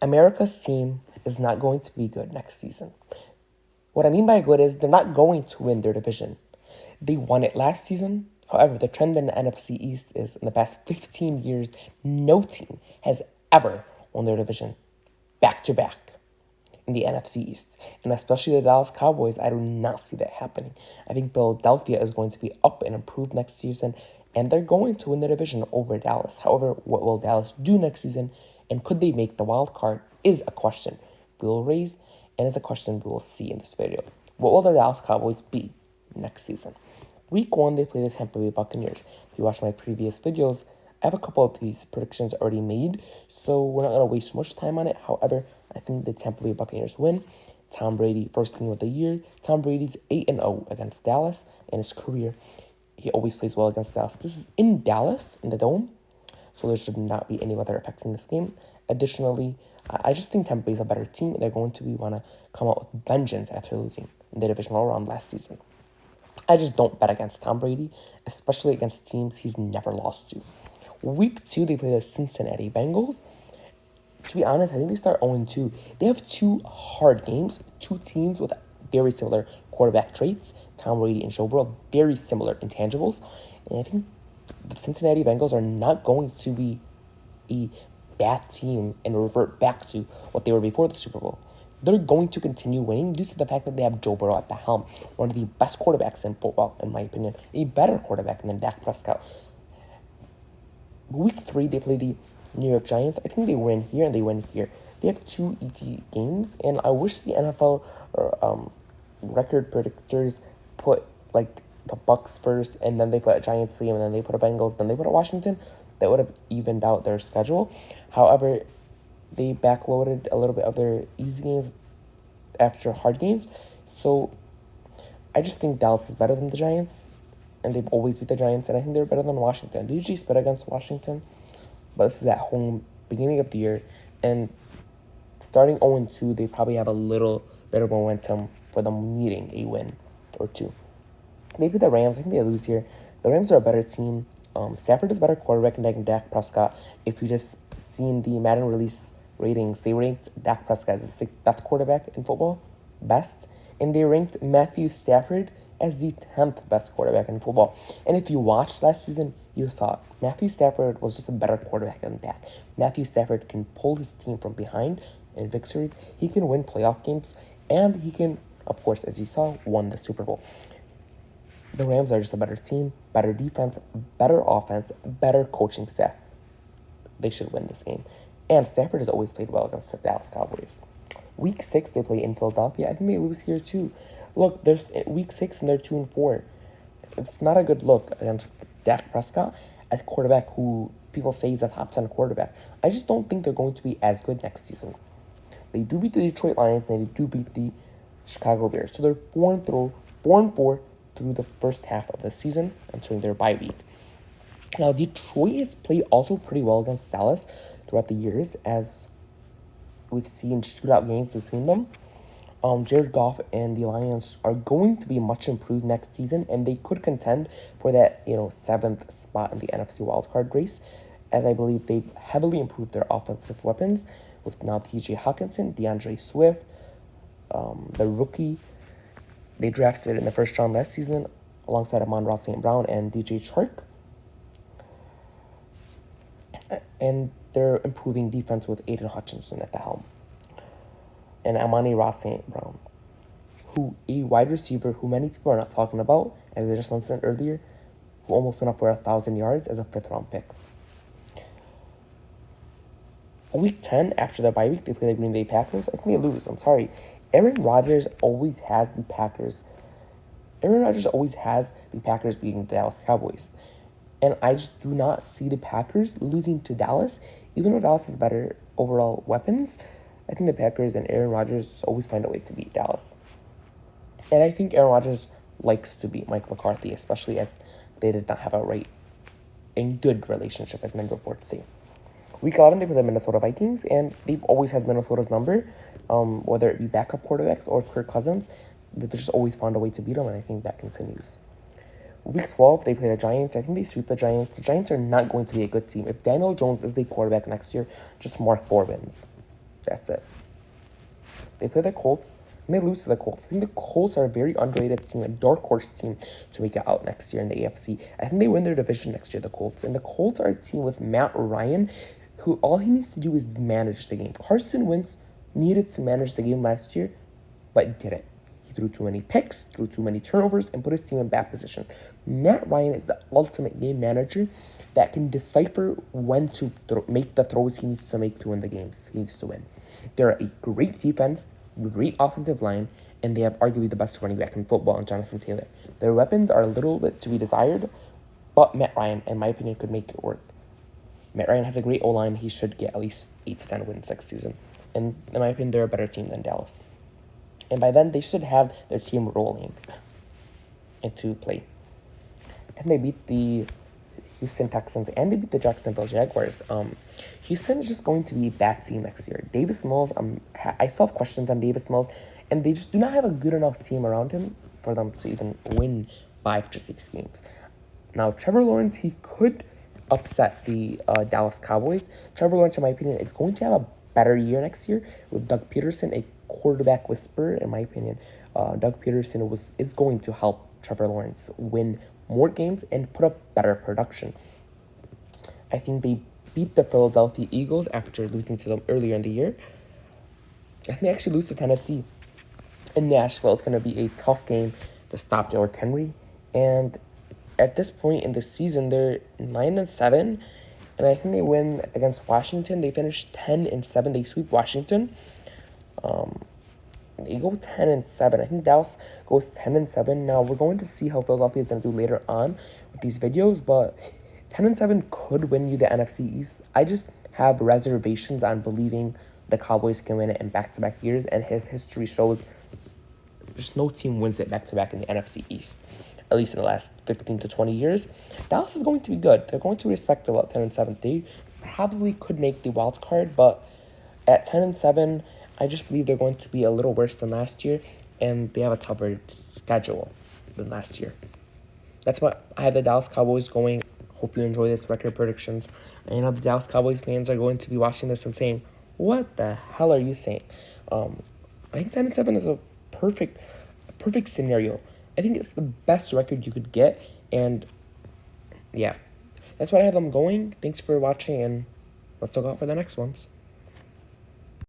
America's team is not going to be good next season. What I mean by good is they're not going to win their division. They won it last season. However, the trend in the NFC East is in the past 15 years, no team has ever won their division back to back in the NFC East. And especially the Dallas Cowboys, I do not see that happening. I think Philadelphia is going to be up and improved next season, and they're going to win the division over Dallas. However, what will Dallas do next season, and could they make the wild card, is a question we will raise, and it's a question we will see in this video. What will the Dallas Cowboys be next season? Week 1, they play the Tampa Bay Buccaneers. If you watch my previous videos, I have a couple of these predictions already made, so we're not going to waste much time on it. However, I think the Tampa Bay Buccaneers win. Tom Brady, first game of the year. Tom Brady's 8-0 against Dallas in his career. He always plays well against Dallas. This is in Dallas, in the Dome, so there should not be any weather affecting this game. Additionally, I just think Tampa Bay is a better team. They're going to want to come out with vengeance after losing in the divisional round last season. I just don't bet against Tom Brady, especially against teams he's never lost to. Week 2, they play the Cincinnati Bengals. To be honest, I think they start 0-2. They have two hard games, two teams with very similar quarterback traits. Tom Brady and Joe Burrow, very similar intangibles. And I think the Cincinnati Bengals are not going to be a bad team and revert back to what they were before the Super Bowl. They're going to continue winning due to the fact that they have Joe Burrow at the helm, one of the best quarterbacks in football, in my opinion, a better quarterback than Dak Prescott. Week 3, they play the New York Giants. I think they win here and they win here. They have two easy games, and I wish the NFL record predictors put like the Bucks first, and then they put a Giants game, and then they put a Bengals, then they put a Washington. That would have evened out their schedule. However, they backloaded a little bit of their easy games after hard games. So I just think Dallas is better than the Giants, and they've always beat the Giants, and I think they're better than Washington. They usually split against Washington, but this is at home, beginning of the year, and starting 0-2, they probably have a little bit of momentum for them needing a win or two. They beat the Rams. I think they lose here. The Rams are a better team. Stafford is a better quarterback than Dak Prescott. If you just seen the Madden release ratings, they ranked Dak Prescott as the 6th best quarterback in football, best, and they ranked Matthew Stafford as the 10th best quarterback in football. And if you watched last season, you saw Matthew Stafford was just a better quarterback than Dak. Matthew Stafford can pull his team from behind in victories. He can win playoff games, and he can, of course, as you saw, won the Super Bowl. The Rams are just a better team, better defense, better offense, better coaching staff. They should win this game. And Stafford has always played well against the Dallas Cowboys. Week 6, they play in Philadelphia. I think they lose here too. Look, there's week 6 and they're 2-4. It's not a good look against Dak Prescott, a quarterback who people say he's a top 10 quarterback. I just don't think they're going to be as good next season. They do beat the Detroit Lions, and they do beat the Chicago Bears. So they're 4-4 through the first half of the season entering their bye week. Now, Detroit has played also pretty well against Dallas throughout the years, as we've seen shootout games between them. Jared Goff and the Lions are going to be much improved next season, and they could contend for that 7th spot in the NFC wildcard race, as I believe they've heavily improved their offensive weapons with now T.J. Hawkinson, DeAndre Swift, the rookie they drafted in the first round last season alongside Amon-Ra St. Brown and DJ Chark. And they're improving defense with Aiden Hutchinson at the helm. And Amon-Ra St. Brown, who a wide receiver who many people are not talking about, as I just mentioned earlier, who almost went up for 1,000 yards as a 5th-round pick. Week 10, after the bye week, they play the Green Bay Packers. I think they lose. I'm sorry. Aaron Rodgers always has the Packers beating the Dallas Cowboys. And I just do not see the Packers losing to Dallas. Even though Dallas has better overall weapons, I think the Packers and Aaron Rodgers just always find a way to beat Dallas. And I think Aaron Rodgers likes to beat Mike McCarthy, especially as they did not have a good relationship, as many reports say. Week 11, they play the Minnesota Vikings, and they've always had Minnesota's number, whether it be backup quarterbacks or Kirk Cousins. They've just always found a way to beat them, and I think that continues. Week 12, they play the Giants. I think they sweep the Giants. The Giants are not going to be a good team. If Daniel Jones is the quarterback next year, just mark 4 wins. That's it. They play the Colts, and they lose to the Colts. I think the Colts are a very underrated team, a dark horse team to make it out next year in the AFC. I think they win their division next year, the Colts. And the Colts are a team with Matt Ryan, who all he needs to do is manage the game. Carson Wentz needed to manage the game last year, but didn't. He threw too many picks, threw too many turnovers, and put his team in bad position. Matt Ryan is the ultimate game manager that can decipher when to make the throws he needs to make to win the games he needs to win. They're a great defense, great offensive line, and they have arguably the best running back in football in Jonathan Taylor. Their weapons are a little bit to be desired, but Matt Ryan, in my opinion, could make it work. Matt Ryan has a great O-line. He should get at least 8 to 10 wins next season. And in my opinion, they're a better team than Dallas. And by then, they should have their team rolling into play. And they beat the Houston Texans and they beat the Jacksonville Jaguars. Houston is just going to be a bad team next year. Davis Mills, I still have questions on Davis Mills, and they just do not have a good enough team around him for them to even win 5 to 6 games. Now, Trevor Lawrence, he could upset the Dallas Cowboys. Trevor Lawrence, in my opinion, is going to have a better year next year with Doug Peterson, a quarterback whisperer, in my opinion. Doug Peterson is going to help Trevor Lawrence win more games and put up better production. I think they beat the Philadelphia Eagles after losing to them earlier in the year. I think they actually lose to Tennessee. In Nashville, it's going to be a tough game to stop Derrick Henry. And at this point in the season, they're 9-7, and I think they win against Washington. They finish 10-7. They sweep Washington. They go 10-7. I think Dallas goes 10-7. Now we're going to see how Philadelphia is going to do later on with these videos, but 10-7 could win you the NFC East. I just have reservations on believing the Cowboys can win it in back-to-back years, and his history shows just no team wins it back-to-back in the NFC East, at least in the last 15 to 20 years. Dallas is going to be good. They're going to be respectable at 10-7. They probably could make the wild card, but at 10-7, I just believe they're going to be a little worse than last year, and they have a tougher schedule than last year. That's what I have the Dallas Cowboys going. Hope you enjoy this record predictions. And the Dallas Cowboys fans are going to be watching this and saying, what the hell are you saying? I think 10-7 is a perfect scenario. I think it's the best record you could get, and yeah, that's what I have them going. Thanks for watching, and let's look out for the next ones.